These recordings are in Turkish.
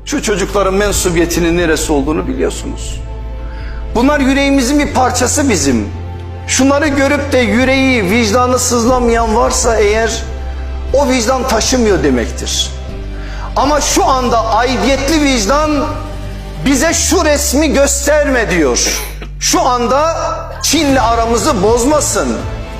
Şu çocukların mensubiyetinin neresi olduğunu biliyorsunuz. Bunlar yüreğimizin bir parçası bizim. Şunları görüp de yüreği, vicdanı sızlamayan varsa eğer, o vicdan taşımıyor demektir. Ama şu anda aidiyetli vicdan bize şu resmi gösterme diyor. Şu anda Çin'le aramızı bozmasın,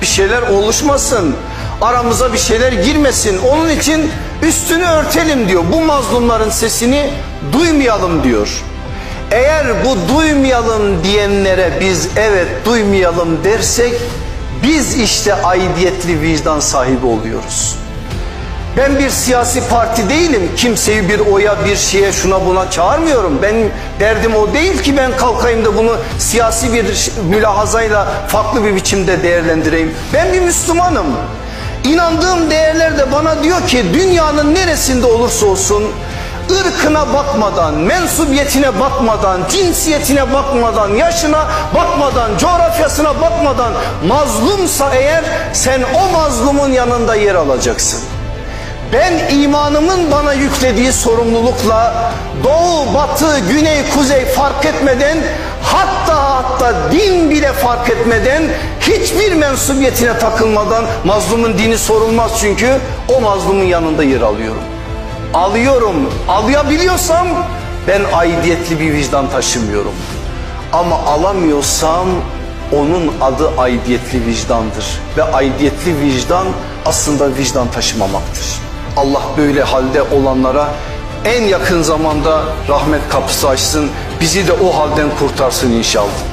bir şeyler oluşmasın, aramıza bir şeyler girmesin. Onun için üstünü örtelim diyor. Bu mazlumların sesini duymayalım diyor. Eğer bu duymayalım diyenlere biz evet duymayalım dersek, biz işte aidiyetli vicdan sahibi oluyoruz. Ben bir siyasi parti değilim. Kimseyi bir oya, bir şeye, şuna buna çağırmıyorum. Ben derdim o değil ki ben kalkayım da bunu siyasi bir mülahazayla farklı bir biçimde değerlendireyim. Ben bir Müslümanım. İnandığım değerler de bana diyor ki dünyanın neresinde olursa olsun, ırkına bakmadan, mensubiyetine bakmadan, cinsiyetine bakmadan, yaşına bakmadan, coğrafyasına bakmadan mazlumsa eğer sen o mazlumun yanında yer alacaksın. Ben imanımın bana yüklediği sorumlulukla doğu, batı, güney, kuzey fark etmeden, hatta din bile fark etmeden, hiçbir mensubiyetine takılmadan, mazlumun dini sorulmaz çünkü, o mazlumun yanında yer alıyorum. Alabiliyorsam ben aidiyetli bir vicdan taşımıyorum. Ama alamıyorsam onun adı aidiyetli vicdandır. Ve aidiyetli vicdan aslında vicdan taşımamaktır. Allah böyle halde olanlara en yakın zamanda rahmet kapısı açsın. Bizi de o halden kurtarsın inşallah.